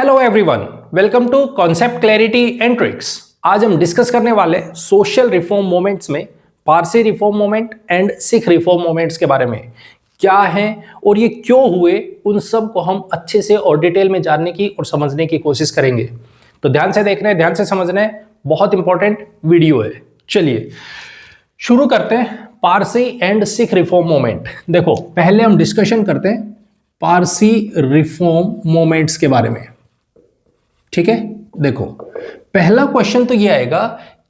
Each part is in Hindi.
Hello everyone, welcome to concept clarity and tricks. आज हम डिस्कस करने वाले सोशल रिफॉर्म मूवमेंट्स में Parsi reform movement and Sikh reform movements के बारे में क्या है और ये क्यों हुए, उन सब को हम अच्छे से और डिटेल में जानने की और समझने की कोशिश करेंगे। तो ध्यान से देखना है, ध्यान से समझना है, बहुत इंपॉर्टेंट वीडियो है। चलिए शुरू करते हैं Parsi and Sikh reform movement. देखो पहले हम डिस्कशन करते हैं पारसी रिफॉर्म मूवमेंट्स के बारे में, ठीक है। देखो पहला क्वेश्चन तो ये आएगा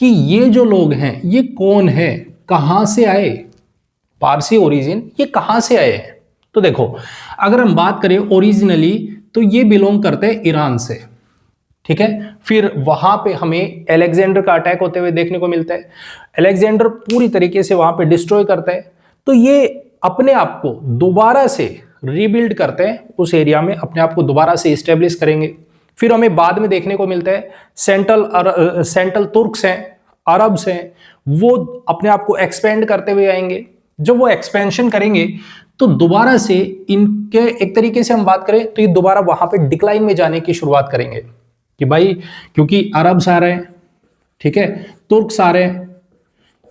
कि ये जो लोग हैं ये कौन है, कहां से आए, पारसी ओरिजिन ये कहां से आए हैं। तो देखो अगर हम बात करें ओरिजिनली तो ये बिलोंग करते हैं ईरान से, ठीक है। फिर वहां पे हमें अलेक्जेंडर का अटैक होते हुए देखने को मिलता है। अलेक्जेंडर पूरी तरीके से वहां पे डिस्ट्रॉय करता है, तो ये अपने आप को दोबारा से रीबिल्ड करते हैं, उस एरिया में अपने आप को दोबारा से इस्टेब्लिश करेंगे। फिर हमें बाद में देखने को मिलता है सेंट्रल तुर्क्स हैं, अरब्स हैं, वो अपने आप को एक्सपेंड करते हुए आएंगे। जब वो एक्सपेंशन करेंगे तो दोबारा से इनके एक तरीके से हम बात करें तो ये दोबारा वहां पे डिक्लाइन में जाने की शुरुआत करेंगे कि भाई क्योंकि अरब्स आ रहे हैं, ठीक है, तुर्क्स आ रहे हैं,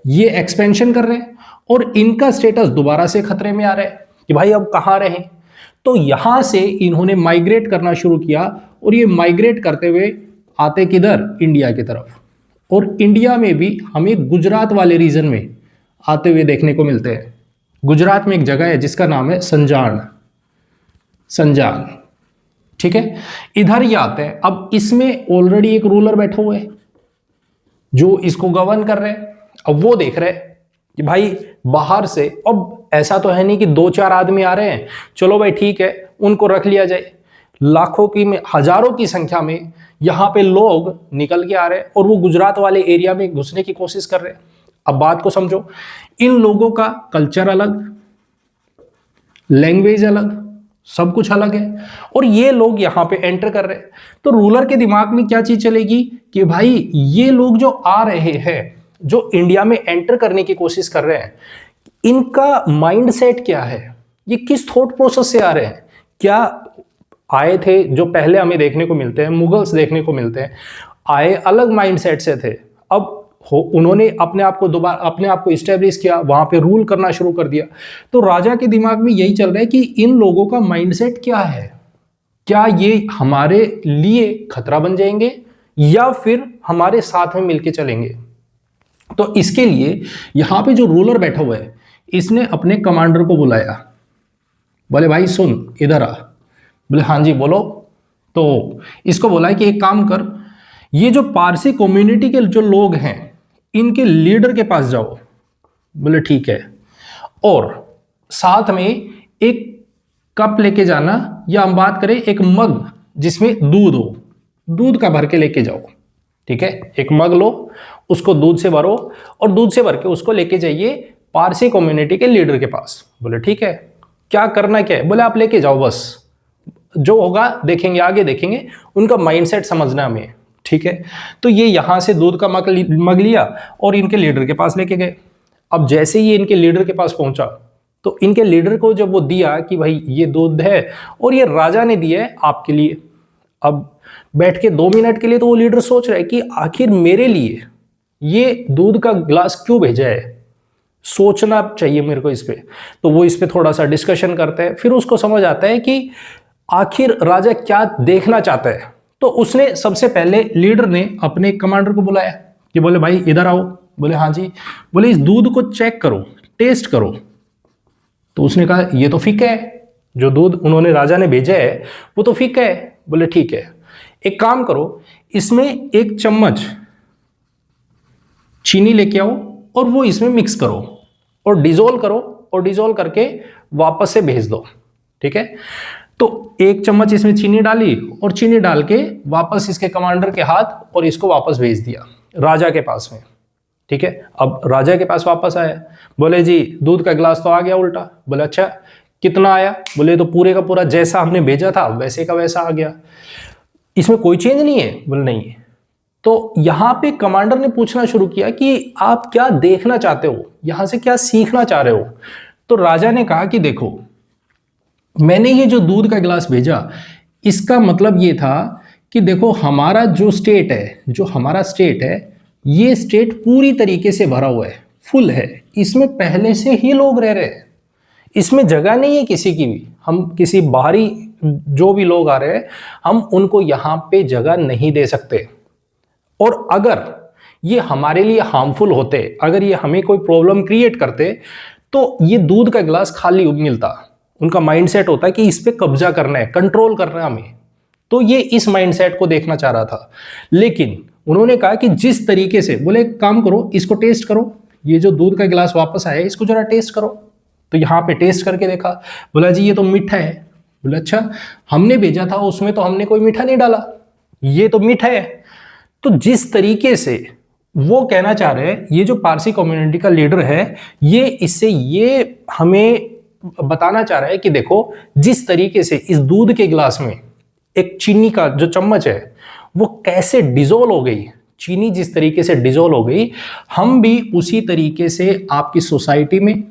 ये एक्सपेंशन कर रहे हैं और इनका स्टेटस दोबारा से खतरे में आ रहा है कि भाई अब कहां रहे। तो यहां से इन्होंने माइग्रेट करना शुरू किया और ये माइग्रेट करते हुए आते किधर, इंडिया की तरफ। और इंडिया में भी हमें गुजरात वाले रीजन में आते हुए देखने को मिलते हैं। गुजरात में एक जगह है जिसका नाम है संजान, ठीक है। इधर ही आते हैं। अब इसमें ऑलरेडी एक रूलर बैठा हुआ है जो इसको गवर्न कर रहे हैं। अब वो देख रहे हैं कि भाई बाहर से, अब ऐसा तो है नहीं कि दो चार आदमी आ रहे हैं चलो भाई ठीक है उनको रख लिया जाए, लाखों की में हजारों की संख्या में यहां पे लोग निकल के आ रहे हैं और वो गुजरात वाले एरिया में घुसने की कोशिश कर रहे हैं। अब बात को समझो, इन लोगों का कल्चर अलग, लैंग्वेज अलग, सब कुछ अलग है और ये लोग यहां पे एंटर कर रहे हैं। तो रूलर के दिमाग में क्या चीज चलेगी कि भाई ये लोग जो आ रहे हैं, जो इंडिया में एंटर करने की कोशिश कर रहे हैं, इनका माइंडसेट क्या है, ये किस थॉट प्रोसेस से आ रहे हैं। क्या आए थे, जो पहले हमें देखने को मिलते हैं, मुगल्स देखने को मिलते हैं, आए अलग माइंडसेट से थे, अब उन्होंने अपने आप को दोबारा अपने आप को इस्टेब्लिश किया, वहां पे रूल करना शुरू कर दिया। तो राजा के दिमाग में यही चल रहा है कि इन लोगों का माइंडसेट क्या है, क्या ये हमारे लिए खतरा बन जाएंगे या फिर हमारे साथ में मिलके चलेंगे। तो इसके लिए यहां पे जो रूलर बैठा हुआ है इसने अपने कमांडर को बुलाया, बोले भाई सुन इधर आ। बोले हाँ जी बोलो। तो इसको बोला कि एक काम कर, ये जो पारसी कम्युनिटी के जो लोग हैं इनके लीडर के पास जाओ। बोले ठीक है, और साथ में एक कप लेके जाना, या हम बात करें एक मग जिसमें दूध हो, दूध का भर के लेके जाओ, ठीक है। एक मग लो, उसको दूध से भरो और दूध से भर के उसको लेके जाइए पारसी कम्युनिटी के लीडर के पास। बोले ठीक है, क्या करना क्या है। बोले आप लेके जाओ, बस जो होगा देखेंगे, आगे देखेंगे, उनका माइंडसेट समझना हमें, ठीक है। तो ये यहां से दूध का मग लिया और इनके लीडर के पास लेके गए। अब जैसे ही इनके लीडर के पास पहुंचा तो इनके लीडर को जब वो दिया कि भाई ये दूध है और ये राजा ने दिया है आपके लिए। अब बैठ के 2 मिनट के लिए तो वो लीडर सोच रहा है कि आखिर मेरे लिए ये दूध का ग्लास क्यों भेजा है, सोचना चाहिए मेरे को इस पे। तो वो इस पे थोड़ा सा डिस्कशन करते हैं, फिर उसको समझ आता है कि आखिर राजा क्या देखना चाहता है। तो उसने सबसे पहले लीडर ने अपने कमांडर को बुलाया कि बोले भाई इधर आओ। बोले हाँ जी। बोले इस दूध को चेक करो, टेस्ट करो। तो उसने कहा ये तो फीका है, जो दूध उन्होंने राजा ने भेजा है वो तो फीका है। बोले ठीक है, एक काम करो, इसमें 1 चम्मच चीनी लेके आओ और वो इसमें मिक्स करो और डिजोल्व करो और डिजोल्व करके वापस से भेज दो, ठीक है। तो 1 चम्मच इसमें चीनी डाली और चीनी डाल के वापस इसके कमांडर के हाथ और इसको वापस भेज दिया राजा के पास में, ठीक है। अब राजा के पास वापस आया, बोले जी दूध का गिलास तो आ गया उल्टा। बोले अच्छा कितना आया। बोले तो पूरे का पूरा जैसा हमने भेजा था वैसे का वैसा आ गया, इसमें कोई चेंज नहीं है। बोले नहीं है। तो यहां पे कमांडर ने पूछना शुरू किया कि आप क्या देखना चाहते हो, यहां से क्या सीखना चाह रहे हो। तो राजा ने कहा कि देखो मैंने ये जो दूध का गिलास भेजा इसका मतलब ये था कि देखो हमारा जो स्टेट है, जो हमारा स्टेट है, ये स्टेट पूरी तरीके से भरा हुआ है, फुल है, इसमें पहले से ही लोग रह रहे हैं, इसमें जगह नहीं है किसी की भी। हम किसी बाहरी जो भी लोग आ रहे हैं, हम उनको यहां पे जगह नहीं दे सकते। और अगर ये हमारे लिए हार्मफुल होते, अगर ये हमें कोई प्रॉब्लम क्रिएट करते, तो ये दूध का गिलास खाली मिलता। उनका माइंडसेट होता है कि इस पे कब्जा करना है, कंट्रोल करना है हमें। तो ये इस माइंडसेट को देखना चाह रहा था। लेकिन उन्होंने कहा कि जिस तरीके से, बोले एक काम करो, इसको टेस्ट करो, ये जो दूध का गिलास वापस आया इसको जरा टेस्ट करो। तो यहां पे टेस्ट करके देखा, बोला जी ये तो मीठा है। बोला अच्छा, हमने भेजा था उसमें तो हमने कोई मीठा नहीं डाला, ये तो मीठा है। तो जिस तरीके से वो कहना चाह रहे हैं, ये जो पारसी कम्युनिटी का लीडर है, ये इससे ये हमें बताना चाह रहा है कि देखो जिस तरीके से इस दूध के गिलास में एक चीनी का जो चम्मच है वो कैसे डिजोल्व हो गई, चीनी जिस तरीके से डिजोल्व हो गई, हम भी उसी तरीके से आपकी सोसाइटी में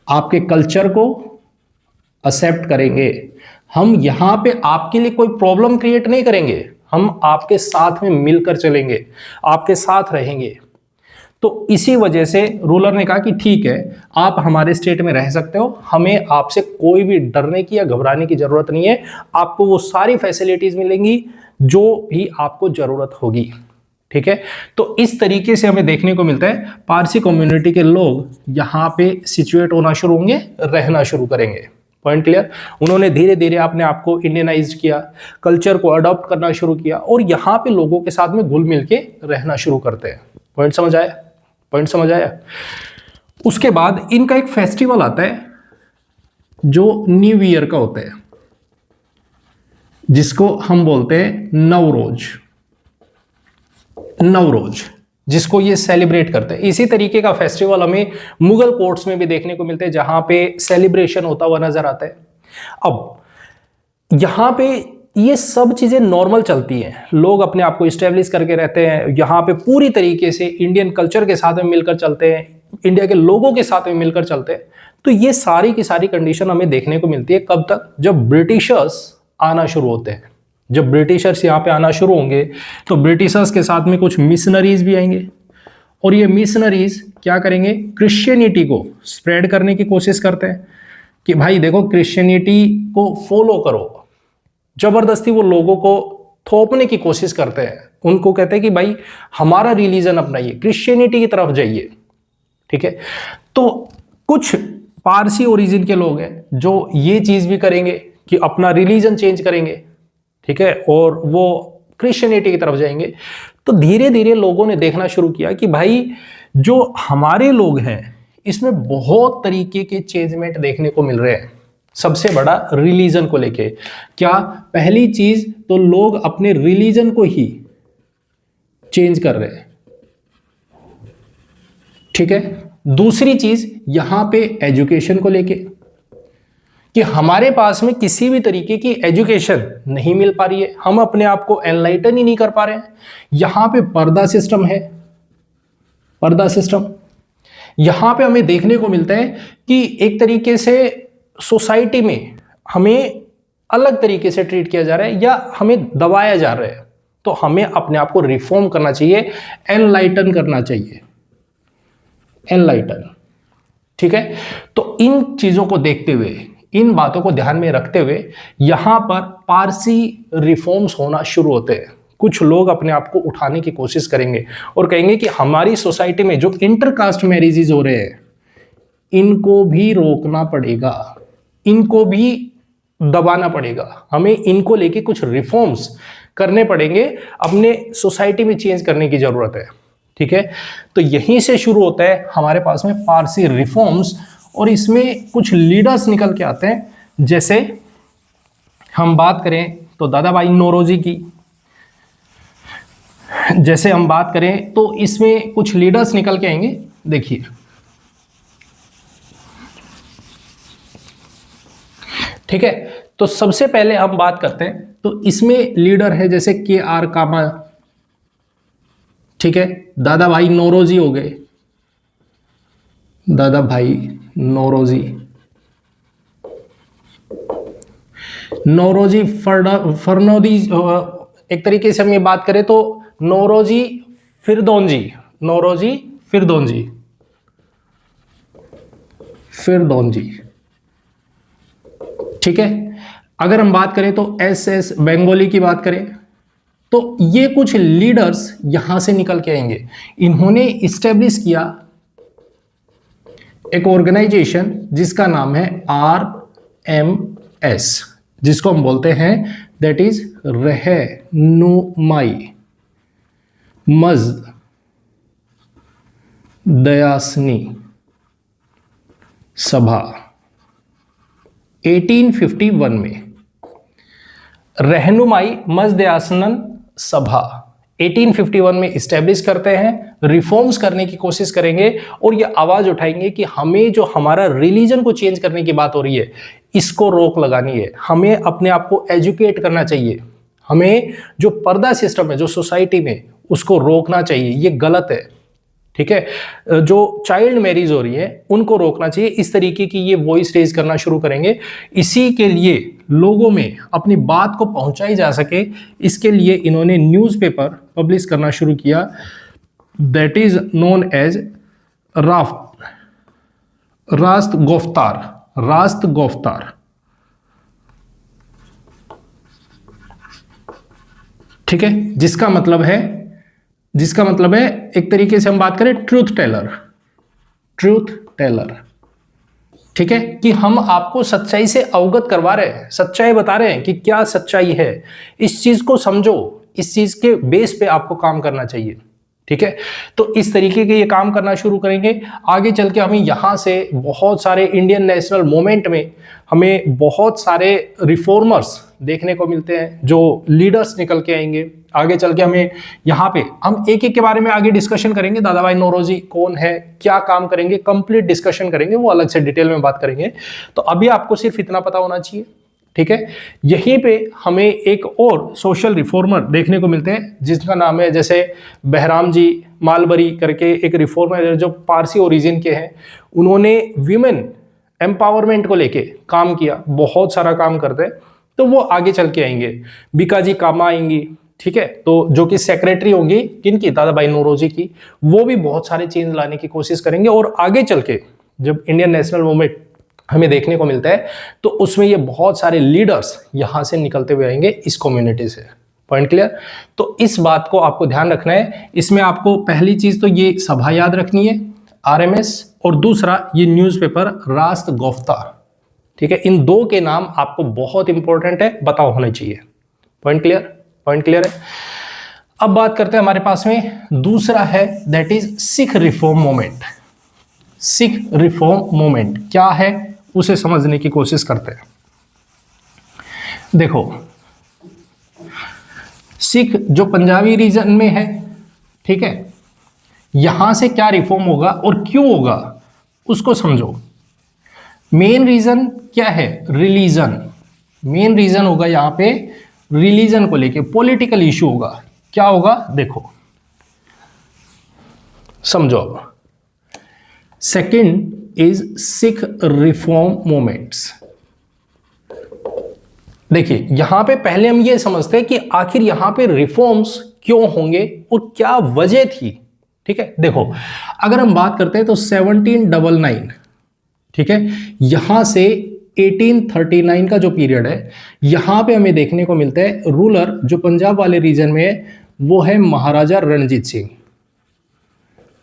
आपके कल्चर को एक्सेप्ट करेंगे। हम यहां पे आपके लिए कोई प्रॉब्लम क्रिएट नहीं करेंगे, हम आपके साथ में मिलकर चलेंगे, आपके साथ रहेंगे। तो इसी वजह से रूलर ने कहा कि ठीक है, आप हमारे स्टेट में रह सकते हो, हमें आपसे कोई भी डरने की या घबराने की जरूरत नहीं है, आपको वो सारी फैसिलिटीज मिलेंगी जो भी आपको जरूरत होगी। ठीक है, तो इस तरीके से हमें देखने को मिलता है पारसी कम्युनिटी के लोग यहाँ पे सिचुएट होना शुरू होंगे, रहना शुरू करेंगे। Point clear? उन्होंने धीरे धीरे अपने आप को इंडियनाइज्ड किया, कल्चर को अडॉप्ट करना शुरू किया और यहाँ पे लोगों के साथ में घुल मिल के रहना शुरू करते हैं। पॉइंट समझ आया? पॉइंट समझ आया? उसके बाद इनका एक फेस्टिवल आता है जो न्यू ईयर का होता है, जिसको हम बोलते हैं नवरोज। नवरोज जिसको ये सेलिब्रेट करते हैं। इसी तरीके का फेस्टिवल हमें मुगल कोर्ट्स में भी देखने को मिलते हैं, जहां पे सेलिब्रेशन होता हुआ नजर आता है। अब यहां पे ये सब चीजें नॉर्मल चलती हैं, लोग अपने आप को इस्टेब्लिश करके रहते हैं, यहाँ पे पूरी तरीके से इंडियन कल्चर के साथ में मिलकर चलते हैं, इंडिया के लोगों के साथ में मिलकर चलते हैं। तो ये सारी की सारी कंडीशन हमें देखने को मिलती है कब तक? जब ब्रिटिशर्स आना शुरू होते हैं। जब ब्रिटिशर्स यहाँ पे आना शुरू होंगे तो ब्रिटिशर्स के साथ में कुछ मिशनरीज भी आएंगे और ये मिशनरीज क्या करेंगे? क्रिश्चियनिटी को स्प्रेड करने की कोशिश करते हैं कि भाई देखो क्रिश्चियनिटी को फॉलो करो। जबरदस्ती वो लोगों को थोपने की कोशिश करते हैं, उनको कहते हैं कि भाई हमारा रिलीजन अपनाइए, क्रिश्चियनिटी की तरफ जाइए। ठीक है, तो कुछ पारसी ओरिजिन के लोग हैं जो ये चीज भी करेंगे कि अपना रिलीजन चेंज करेंगे। ठीक है, और वो क्रिश्चियनिटी की तरफ जाएंगे। तो धीरे धीरे लोगों ने देखना शुरू किया कि भाई जो हमारे लोग हैं इसमें बहुत तरीके के चेंजमेंट देखने को मिल रहे हैं। सबसे बड़ा रिलीजन को लेके क्या? पहली चीज तो लोग अपने रिलीजन को ही चेंज कर रहे हैं। ठीक है, दूसरी चीज यहां पे एजुकेशन को लेके कि हमारे पास में किसी भी तरीके की एजुकेशन नहीं मिल पा रही है, हम अपने आप को एनलाइटन ही नहीं कर पा रहे हैं। यहां पे पर्दा सिस्टम है, पर्दा सिस्टम। यहां पे हमें देखने को मिलता है कि एक तरीके से सोसाइटी में हमें अलग तरीके से ट्रीट किया जा रहा है या हमें दबाया जा रहा है। तो हमें अपने आप को रिफॉर्म करना चाहिए, एनलाइटन करना चाहिए, एनलाइटन। ठीक है, तो इन चीजों को देखते हुए, इन बातों को ध्यान में रखते हुए यहां पर पारसी रिफॉर्म्स होना शुरू होते हैं। कुछ लोग अपने आप को उठाने की कोशिश करेंगे और कहेंगे कि हमारी सोसाइटी में जो इंटरकास्ट मैरिजेस हो रहे हैं इनको भी रोकना पड़ेगा, इनको भी दबाना पड़ेगा, हमें इनको लेके कुछ रिफॉर्म्स करने पड़ेंगे, अपने सोसाइटी में चेंज करने की जरूरत है। ठीक है, तो यहीं से शुरू होता है हमारे पास में पारसी रिफॉर्म्स और इसमें कुछ लीडर्स निकल के आते हैं। जैसे हम बात करें तो दादा भाई नौरोजी की, जैसे हम बात करें तो इसमें कुछ लीडर्स निकल के आएंगे। देखिए ठीक है, तो सबसे पहले हम बात करते हैं तो इसमें लीडर है जैसे KR कामा। ठीक है, दादा भाई नौरोजी हो गए, दादा भाई नौरोजी। नौरोजी फरनोदी, एक तरीके से हम ये बात करें तो नौरोजी फिरदौंजी, नौरोजी फिरदौंजी, फिरदौंजी, ठीक है। अगर हम बात करें तो एस एस बेंगोली की बात करें तो ये कुछ लीडर्स यहां से निकल के आएंगे। इन्होंने इस्टेब्लिश किया एक ऑर्गेनाइजेशन जिसका नाम है RMS, जिसको हम बोलते हैं दैट इज रहनुमाई मज्द दयासनी सभा। 1851 में रहनुमाई मजदयासनन सभा 1851 में इस्टेब्लिश करते हैं, रिफॉर्म्स करने की कोशिश करेंगे और ये आवाज उठाएंगे कि हमें जो हमारा रिलीजन को चेंज करने की बात हो रही है इसको रोक लगानी है, हमें अपने आप को एजुकेट करना चाहिए, हमें जो पर्दा सिस्टम है जो सोसाइटी में उसको रोकना चाहिए, ये गलत है, ठीक है। जो चाइल्ड मैरिज हो रही है उनको रोकना चाहिए, इस तरीके की ये वॉइस रेज करना शुरू करेंगे। इसी के लिए लोगों में अपनी बात को पहुंचाई जा सके, इसके लिए इन्होंने न्यूज़पेपर पब्लिश करना शुरू किया दैट इज नोन एज रास्त गोफ्तार, रास्त गोफ्तार, ठीक है। जिसका मतलब है एक तरीके से हम बात करें ट्रूथ टेलर, ट्रूथ टेलर, ठीक है, कि हम आपको सच्चाई से अवगत करवा रहे हैं, सच्चाई बता रहे हैं कि क्या सच्चाई है, इस चीज को समझो, इस चीज के बेस पे आपको काम करना चाहिए, ठीक है। तो इस तरीके के ये काम करना शुरू करेंगे। आगे चल के हमें यहाँ से बहुत सारे इंडियन नेशनल मूवमेंट में हमें बहुत सारे रिफॉर्मर्स देखने को मिलते हैं, जो लीडर्स निकल के आएंगे। आगे चल के हमें यहाँ पे हम एक एक के बारे में आगे डिस्कशन करेंगे, दादा भाई नौरोजी कौन है, क्या काम करेंगे, कंप्लीट डिस्कशन करेंगे, वो अलग से डिटेल में बात करेंगे। तो अभी आपको सिर्फ इतना पता होना चाहिए, ठीक है। यहीं पे हमें एक और सोशल रिफॉर्मर देखने को मिलते हैं जिसका नाम है जैसे बहराम जी मालबरी करके एक रिफॉर्मर जो पारसी ओरिजिन के हैं, उन्होंने विमेन एम्पावरमेंट को लेके काम किया, बहुत सारा काम करते हैं। तो वो आगे चल के आएंगे, बीकाजी कामा आएंगी, ठीक है, तो जो कि सेक्रेटरी होंगी किनकी, दादा भाई नौरोजी की, वो भी बहुत सारे चेंज लाने की कोशिश करेंगे। और आगे चल के जब इंडियन नेशनल मूवमेंट हमें देखने को मिलता है तो उसमें ये बहुत सारे लीडर्स यहां से निकलते हुए आएंगे इस कम्युनिटी से। Point clear? तो इस बात को आपको ध्यान रखना है। इसमें आपको पहली चीज तो ये सभा याद रखनी है RMS, और दूसरा ये न्यूज़पेपर रास्त गोफ्तार, ठीक है। इन दो के नाम आपको बहुत इंपॉर्टेंट है, बताओ होने चाहिए। Point clear? पॉइंट क्लियर है। अब बात करते हैं हमारे पास में दूसरा है that is Sikh reform movement. Sikh reform movement क्या है उसे समझने की कोशिश करते हैं। देखो, सिख जो पंजाबी रीजन में है, ठीक है, यहां से क्या रिफॉर्म होगा और क्यों होगा उसको समझो। मेन रीजन क्या है? रिलीजन। मेन रीजन होगा यहां पे रिलीजन को लेके, पॉलिटिकल इशू होगा। क्या होगा देखो, समझो। अब second is Sikh reform movements. देखिए यहां पे पहले हम ये समझते हैं कि आखिर यहां पे रिफॉर्म्स क्यों होंगे और क्या वजह थी, ठीक है। देखो, अगर हम बात करते हैं तो 1799, ठीक है, यहां से 1839 का जो पीरियड है, यहां पे हमें देखने को मिलता है रूलर जो पंजाब वाले रीजन में है वो है महाराजा रणजीत सिंह,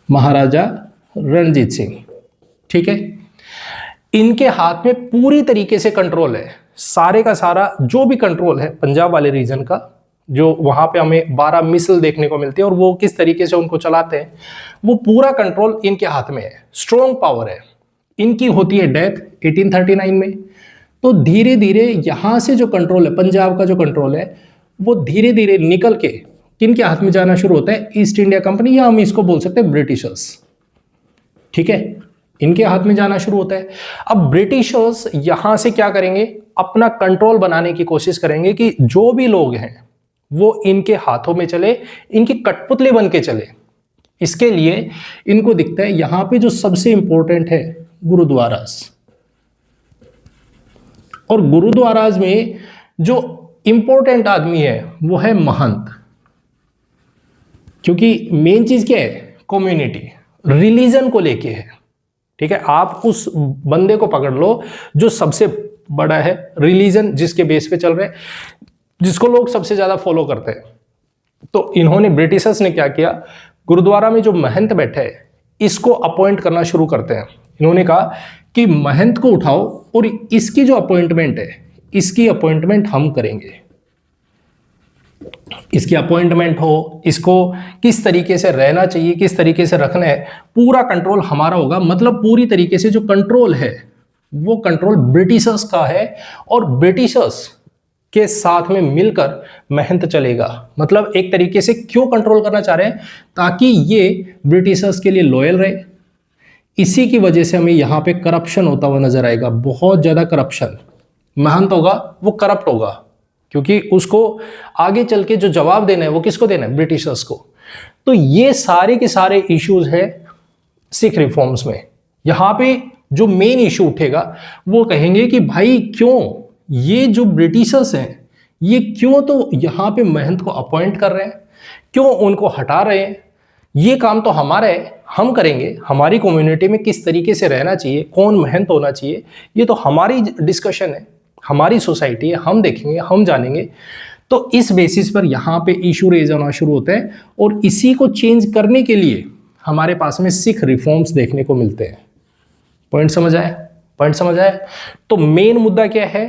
महाराजा रणजीत सिंह, ठीक है। इनके हाथ में पूरी तरीके से कंट्रोल है, सारे का सारा जो भी कंट्रोल है पंजाब वाले रीजन का, जो वहां पे हमें 12 मिसल देखने को मिलती है और वो किस तरीके से उनको चलाते हैं, वो पूरा कंट्रोल इनके हाथ में है, स्ट्रॉन्ग पावर है। इनकी होती है डेथ 1839 में। तो धीरे धीरे यहां से जो कंट्रोल है, पंजाब का जो कंट्रोल है, वो धीरे धीरे निकल के किनके हाथ में जाना शुरू होता है? ईस्ट इंडिया कंपनी, या हम इसको बोल सकते हैं ब्रिटिशर्स, ठीक है, इनके हाथ में जाना शुरू होता है। अब ब्रिटिशर्स यहां से क्या करेंगे? अपना कंट्रोल बनाने की कोशिश करेंगे कि जो भी लोग हैं वो इनके हाथों में चले, इनकी कठपुतली बन के चले। इसके लिए इनको दिखता है यहां पे जो सबसे इंपॉर्टेंट है गुरुद्वारास, और गुरुद्वारास में जो इंपॉर्टेंट आदमी है वो है महंत, क्योंकि मेन चीज क्या है, कम्युनिटी, रिलीजन को लेके है। ठीक है, आप उस बंदे को पकड़ लो जो सबसे बड़ा है, रिलीजन जिसके बेस पे चल रहे हैं, जिसको लोग सबसे ज्यादा फॉलो करते हैं। तो इन्होंने, ब्रिटिशर्स ने क्या किया, गुरुद्वारा में जो महंत बैठे हैं इसको अपॉइंट करना शुरू करते हैं। इन्होंने कहा कि महंत को उठाओ और इसकी जो अपॉइंटमेंट है, इसकी अपॉइंटमेंट हम करेंगे। इसकी अपॉइंटमेंट हो, इसको किस तरीके से रहना चाहिए, किस तरीके से रखना है, पूरा कंट्रोल हमारा होगा। मतलब पूरी तरीके से जो कंट्रोल है वो कंट्रोल ब्रिटिशर्स का है, और ब्रिटिशर्स के साथ में मिलकर महंत चलेगा। मतलब एक तरीके से क्यों कंट्रोल करना चाह रहे हैं, ताकि ये ब्रिटिशर्स के लिए लॉयल रहे। इसी की वजह से हमें यहाँ पे करप्शन होता हुआ नजर आएगा, बहुत ज्यादा करप्शन। महंत होगा वो करप्ट होगा, क्योंकि उसको आगे चल के जो जवाब देना है वो किसको देना है, ब्रिटिशर्स को। तो ये सारे के सारे इश्यूज है सिख रिफॉर्म्स में। यहां पे जो मेन इशू उठेगा वो कहेंगे कि भाई क्यों ये जो ब्रिटिशर्स हैं ये क्यों तो यहां पे महंत को अपॉइंट कर रहे हैं, क्यों उनको हटा रहे हैं। ये काम तो हमारा है, हम करेंगे। हमारी कम्युनिटी में किस तरीके से रहना चाहिए, कौन महंत होना चाहिए, ये तो हमारी डिस्कशन है, हमारी सोसाइटी है, हम देखेंगे, हम जानेंगे। तो इस बेसिस पर यहाँ पे इशू रेज होना शुरू होता है, और इसी को चेंज करने के लिए हमारे पास में सिख रिफॉर्म्स देखने को मिलते हैं। पॉइंट समझ आया, पॉइंट समझ आया। तो मेन मुद्दा क्या है,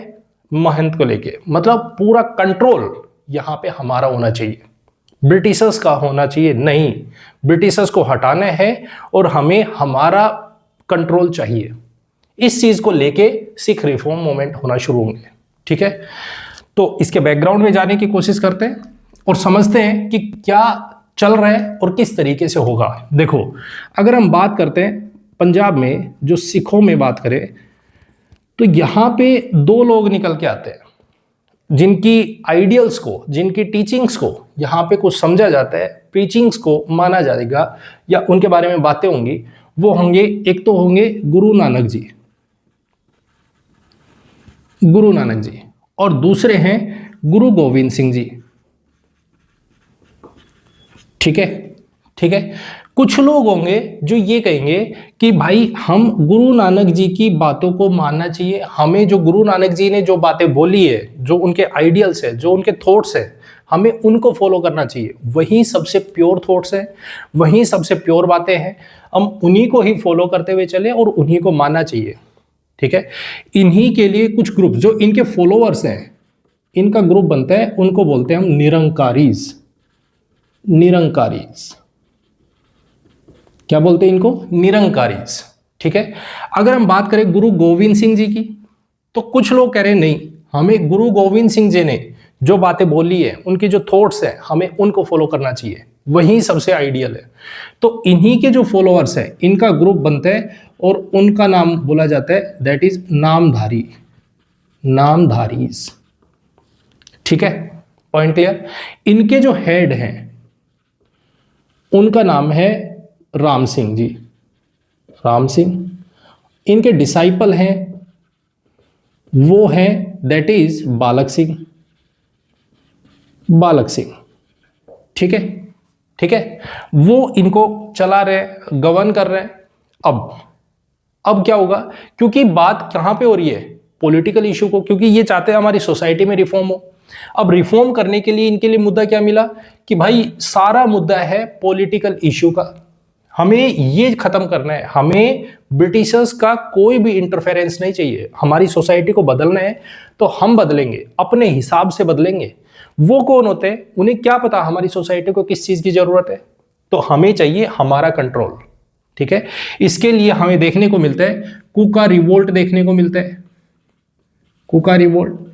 महंत को लेके, मतलब पूरा कंट्रोल यहाँ पे हमारा होना चाहिए, ब्रिटिशर्स का होना चाहिए नहीं। ब्रिटिशर्स को हटाना है और हमें हमारा कंट्रोल चाहिए। इस चीज को लेके सिख रिफॉर्म मूवमेंट होना शुरू होंगे। ठीक है, तो इसके बैकग्राउंड में जाने की कोशिश करते हैं और समझते हैं कि क्या चल रहा है और किस तरीके से होगा। देखो, अगर हम बात करते हैं पंजाब में, जो सिखों में बात करें, तो यहां पे दो लोग निकल के आते हैं जिनकी आइडियल्स को, जिनकी टीचिंग्स को यहां पे कुछ समझा जाता है, प्रीचिंग्स को माना जाएगा या उनके बारे में बातें होंगी। वो होंगे, एक तो होंगे गुरु नानक जी, गुरु नानक जी, और दूसरे हैं गुरु गोविंद सिंह जी। ठीक है, ठीक है। कुछ लोग होंगे जो ये कहेंगे कि भाई हम गुरु नानक जी की बातों को मानना चाहिए, हमें जो गुरु नानक जी ने जो बातें बोली है, जो उनके आइडियल्स है, जो उनके थॉट्स है, हमें उनको फॉलो करना चाहिए। वही सबसे प्योर थॉट्स है, वही सबसे प्योर बातें हैं, हम उन्हीं को ही फॉलो करते हुए चले और उन्हीं को मानना चाहिए। ठीक है, इन्हीं के लिए कुछ ग्रुप जो इनके फॉलोअर्स हैं, इनका ग्रुप बनता है, उनको बोलते हैं हम निरंकारीज। निरंकारीज क्या बोलते हैं इनको, निरंकारीज। ठीक है, अगर हम बात करें गुरु गोविंद सिंह जी की, तो कुछ लोग कह रहे हैं नहीं, हमें गुरु गोविंद सिंह जी ने जो बातें बोली है, उनके जो थॉट्स हैं, हमें उनको फॉलो करना चाहिए, वही सबसे आइडियल है। तो इन्हीं के जो फॉलोअर्स हैं, इनका ग्रुप बनता है और उनका नाम बोला जाता है, दैट इज नामधारी, नामधारीज। ठीक है, पॉइंट क्लियर। इनके जो हेड हैं उनका नाम है राम सिंह जी, राम सिंह। इनके डिसाइपल हैं, वो हैं दैट इज बालक सिंह, बालक सिंह। ठीक है, ठीक है, वो इनको चला रहे, गवर्न कर रहे हैं। अब क्या होगा, क्योंकि बात कहां पे हो रही है, पॉलिटिकल इशू को, क्योंकि ये चाहते हैं हमारी सोसाइटी में रिफॉर्म हो। अब रिफॉर्म करने के लिए इनके लिए मुद्दा क्या मिला कि भाई सारा मुद्दा है पॉलिटिकल इशू का, हमें ये खत्म करना है, हमें ब्रिटिशर्स का कोई भी इंटरफेरेंस नहीं चाहिए, हमारी सोसाइटी को बदलना है तो हम बदलेंगे, अपने हिसाब से बदलेंगे। वो कौन होते हैं, उन्हें क्या पता हमारी सोसाइटी को किस चीज की जरूरत है, तो हमें चाहिए हमारा कंट्रोल। ठीक है, इसके लिए हमें देखने को मिलता है कुका रिवोल्ट, देखने को मिलता है कुका रिवोल्ट।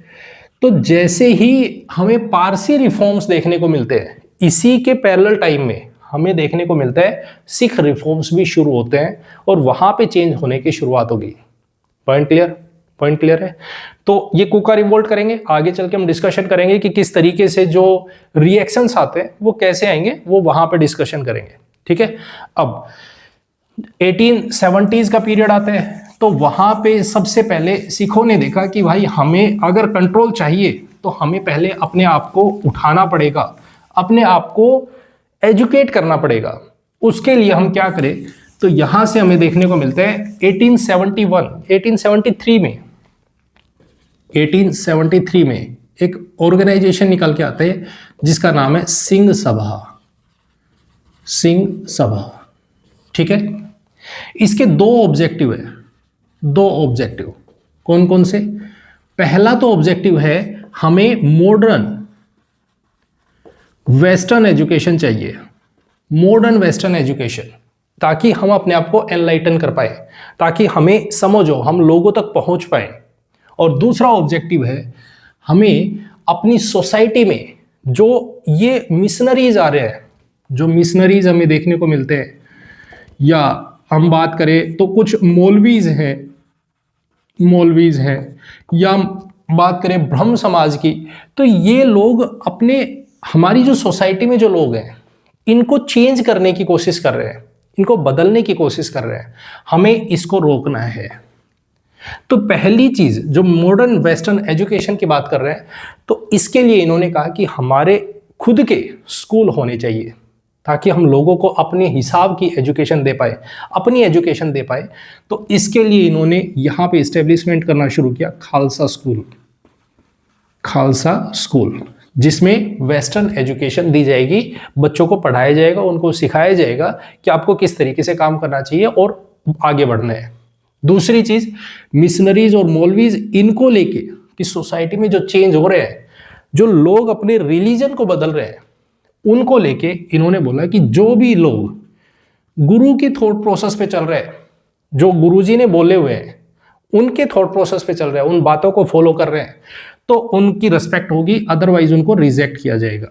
तो जैसे ही हमें पारसी रिफॉर्म्स देखने को मिलते हैं, इसी के पैरेलल टाइम में हमें देखने को मिलता है सिख रिफॉर्म्स भी शुरू होते हैं और वहां पे चेंज होने की शुरुआत होगी। पॉइंट क्लियर, पॉइंट क्लियर है। तो ये कुका रिवोल्ट करेंगे, आगे चल के हम डिस्कशन करेंगे कि किस तरीके से जो रिएक्शंस आते हैं वो कैसे आएंगे, वो वहां पे डिस्कशन करेंगे। ठीक है, अब 1870s का पीरियड आता है, तो वहां पे सबसे पहले सिखों ने देखा कि भाई हमें अगर कंट्रोल चाहिए तो हमें पहले अपने आप को उठाना पड़ेगा, अपने आप को एजुकेट करना पड़ेगा। उसके लिए हम क्या करें, तो यहां से हमें देखने को मिलते हैं 1873 में एक ऑर्गेनाइजेशन निकल के आते हैं जिसका नाम है सिंह सभा। ठीक है, इसके दो ऑब्जेक्टिव है, कौन कौन से। पहला तो ऑब्जेक्टिव है हमें मॉडर्न वेस्टर्न एजुकेशन चाहिए, ताकि हम अपने आप को एनलाइटन कर पाए, ताकि हमें समझ हो, हम लोगों तक पहुंच पाए। और दूसरा ऑब्जेक्टिव है हमें अपनी सोसाइटी में जो ये मिशनरीज आ रहे हैं, जो मिशनरीज हमें देखने को मिलते हैं, या हम बात करें तो कुछ मौलवीज हैं, या बात करें ब्रह्म समाज की, तो ये लोग हमारी जो सोसाइटी में जो लोग हैं इनको चेंज करने की कोशिश कर रहे हैं, इनको बदलने की कोशिश कर रहे हैं। हमें इसको रोकना है। तो पहली चीज जो मॉडर्न वेस्टर्न एजुकेशन की बात कर रहे हैं, तो इसके लिए इन्होंने कहा कि हमारे खुद के स्कूल होने चाहिए, ताकि हम लोगों को अपने हिसाब की एजुकेशन दे पाए, अपनी एजुकेशन दे पाए। तो इसके लिए इन्होंने यहाँ पे इस्टेब्लिशमेंट करना शुरू किया खालसा स्कूल, जिसमें वेस्टर्न एजुकेशन दी जाएगी, बच्चों को पढ़ाया जाएगा, उनको सिखाया जाएगा कि आपको किस तरीके से काम करना चाहिए और आगे बढ़ना है। दूसरी चीज, मिशनरीज और मौलवीज इनको लेके कि सोसाइटी में जो चेंज हो रहे हैं, जो लोग अपने रिलीजन को बदल रहे हैं, उनको लेके इन्होंने बोला कि जो भी लोग गुरु की थॉट प्रोसेस पे चल रहे हैं, जो गुरुजी ने बोले हुए हैं उनके थॉट प्रोसेस पे चल रहे हैं, उन बातों को फॉलो कर रहे हैं, तो उनकी रिस्पेक्ट होगी, अदरवाइज उनको रिजेक्ट किया जाएगा।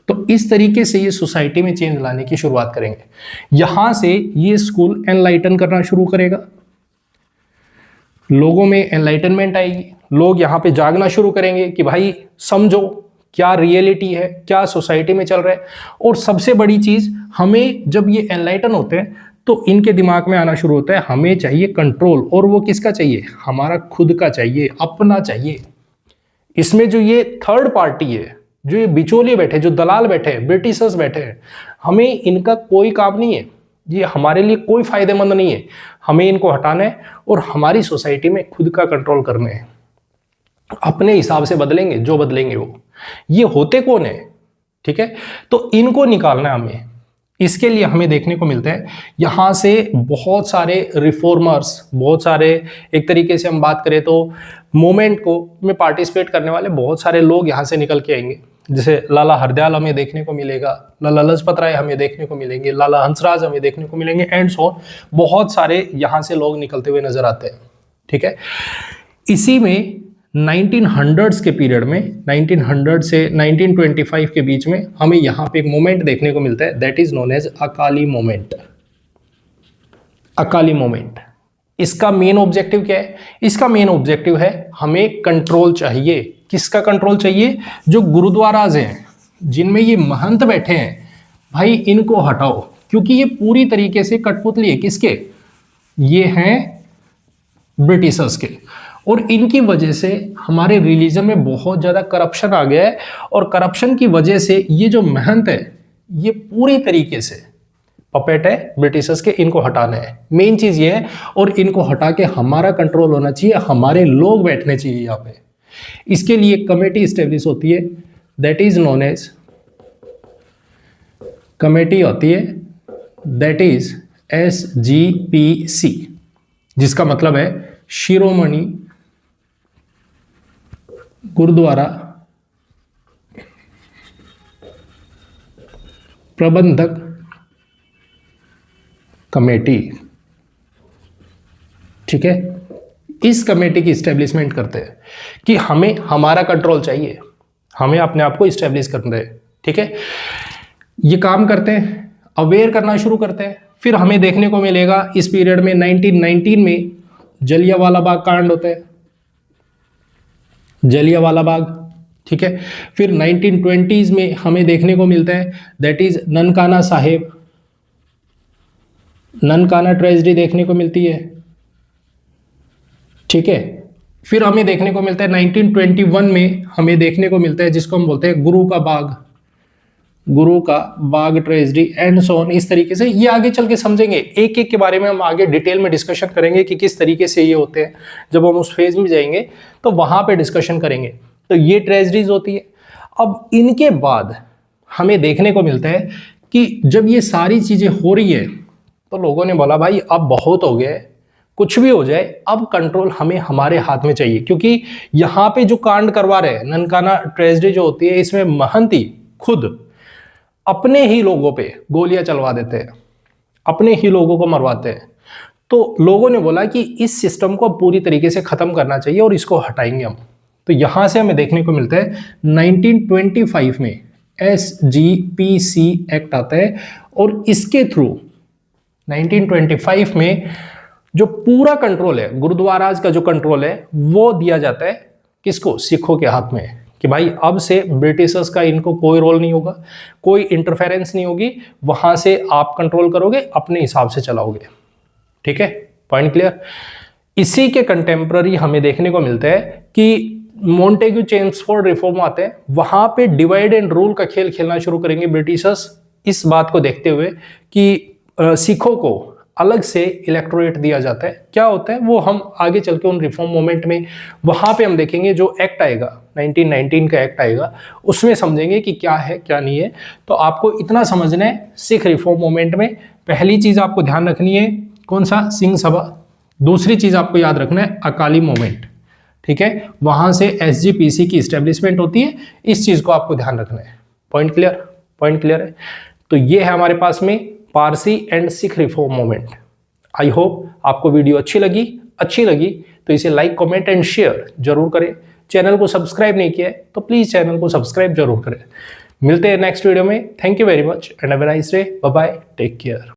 तो इस तरीके से ये सोसाइटी में चेंज लाने की शुरुआत करेंगे। यहां से ये स्कूल एनलाइटन करना शुरू करेगा, लोगों में एनलाइटनमेंट आएगी, लोग यहाँ पे जागना शुरू करेंगे कि भाई समझो क्या रियलिटी है, क्या सोसाइटी में चल रहा है। और सबसे बड़ी चीज, हमें जब ये एनलाइटन होते हैं तो इनके दिमाग में आना शुरू होता है हमें चाहिए कंट्रोल, और वो किसका चाहिए, हमारा खुद का चाहिए, अपना चाहिए। इसमें जो ये थर्ड पार्टी है, जो ये बिचौलिए बैठे, जो दलाल बैठे, ब्रिटिशर्स बैठे हैं, हमें इनका कोई काम नहीं है, ये हमारे लिए कोई फायदेमंद नहीं है। हमें इनको हटाना है और हमारी सोसाइटी में खुद का कंट्रोल करना है, अपने हिसाब से बदलेंगे जो बदलेंगे वो। ये होते कौन है, ठीक है, तो इनको निकालना है हमें। इसके लिए हमें देखने को मिलता है यहाँ से बहुत सारे रिफॉर्मर्स, बहुत सारे, एक तरीके से हम बात करें तो मूवमेंट को में पार्टिसिपेट करने वाले बहुत सारे लोग यहाँ से निकल के आएंगे। जैसे लाला हरदयाल हमें देखने को मिलेगा, लाला लाजपत राय हमें देखने को मिलेंगे, लाला हंसराज हमें देखने को मिलेंगे, एंड सो ऑन। बहुत सारे यहाँ से लोग निकलते हुए नजर आते हैं, ठीक है। इसी में 1900s के पीरियड में, 1900 से 1925 के बीच में हमें यहाँ पे एक मूवमेंट देखने को मिलता है, that is known as Akali movement. इसका मेन ऑब्जेक्टिव क्या है, इसका मेन ऑब्जेक्टिव है हमें कंट्रोल चाहिए। किसका कंट्रोल चाहिए, जो गुरुद्वाराज हैं, जिनमें ये महंत बैठे हैं, भाई इनको हटाओ, क्योंकि ये पूरी तरीके से कठपुतली है। किसके, ये हैं ब्रिटिशर्स के। और इनकी वजह से हमारे रिलीजन में बहुत ज़्यादा करप्शन आ गया है, और करप्शन की वजह से ये जो महंत है, ये पूरी तरीके से पपेट है ब्रिटिशर्स के, इनको हटाना है। मेन चीज़ ये है, और इनको हटा के हमारा कंट्रोल होना चाहिए, हमारे लोग बैठने चाहिए यहाँ पे। इसके लिए कमेटी स्टेब्लिश होती है, that is known as committee होती है, दैट इज SGPC, जिसका मतलब है शिरोमणि गुरुद्वारा प्रबंधक कमेटी, ठीक है। इस कमेटी की स्टैब्लिशमेंट करते हैं कि हमें हमारा कंट्रोल चाहिए, हमें अपने आप को स्टैब्लिश करना है, ठीक है। ये काम करते हैं, अवेयर करना शुरू करते हैं। फिर हमें देखने को मिलेगा इस पीरियड में 1919 में जलियांवाला बाग कांड होता है, जलियांवाला बाग, ठीक है। फिर 1920s में हमें देखने को मिलता है, that is Nankana Sahib, Nankana tragedy देखने को मिलती है, ठीक है। फिर हमें देखने को मिलता है 1921 में हमें देखने को मिलता है जिसको हम बोलते हैं गुरु का बाग ट्रेजेडी एंड सो ऑन। इस तरीके से ये आगे चल के समझेंगे, एक एक के बारे में हम आगे डिटेल में डिस्कशन करेंगे कि किस तरीके से ये होते हैं। जब हम उस फेज में जाएंगे तो वहां पे डिस्कशन करेंगे। तो ये ट्रेजेडीज होती है। अब इनके बाद हमें देखने को मिलता है कि जब ये सारी चीजें हो रही है तो लोगों ने बोला भाई अब बहुत हो गया है, कुछ भी हो जाए अब कंट्रोल हमें हमारे हाथ में चाहिए। क्योंकि यहाँ पे जो कांड करवा रहे हैं, ननकाना ट्रेजेडी जो होती है, इसमें महंती खुद अपने ही लोगों पे गोलियां चलवा देते हैं, अपने ही लोगों को मरवाते हैं। तो लोगों ने बोला कि इस सिस्टम को पूरी तरीके से खत्म करना चाहिए और इसको हटाएंगे हम। तो यहां से हमें देखने को मिलता है 1925 में SGPC एक्ट आता है और इसके थ्रू 1925 में जो पूरा कंट्रोल है, गुरुद्वाराज का जो कंट्रोल है वो दिया जाता है किसको? सिखों के हाथ में। कि भाई अब से ब्रिटिशर्स का इनको कोई रोल नहीं होगा, कोई इंटरफेरेंस नहीं होगी, वहां से आप कंट्रोल करोगे, अपने हिसाब से चलाओगे। ठीक है, पॉइंट क्लियर। इसी के कंटेम्प्ररी हमें देखने को मिलता है कि मोंटेग्यू चेम्सफोर्ड रिफॉर्म आते हैं, वहां पे डिवाइड एंड रूल का खेल खेलना शुरू करेंगे ब्रिटिशर्स, इस बात को देखते हुए कि सिखों को अलग से इलेक्टोरेट दिया जाता है। क्या होता है वो हम आगे चल के उन रिफॉर्म मूवमेंट में वहां पे हम देखेंगे। जो एक्ट आएगा 1919 का एक्ट आएगा उसमें समझेंगे कि क्या है क्या नहीं है। तो आपको इतना समझना है सिख रिफॉर्म मूवमेंट में पहली चीज आपको ध्यान रखनी है कौन सा? सिंह सभा। दूसरी चीज आपको याद रखना है अकाली मूवमेंट। ठीक है, वहां से SGPC की स्टेब्लिशमेंट होती है, इस चीज को आपको ध्यान रखना है। Point clear? पॉइंट क्लियर है। तो ये है हमारे पास में Parsi and Sikh reform movement. I hope आपको वीडियो अच्छी लगी तो इसे लाइक कमेंट एंड शेयर जरूर करें। चैनल को सब्सक्राइब नहीं किया है तो प्लीज चैनल को सब्सक्राइब जरूर करें। मिलते हैं नेक्स्ट वीडियो में। Thank you very much and have a nice day. Bye bye, take care.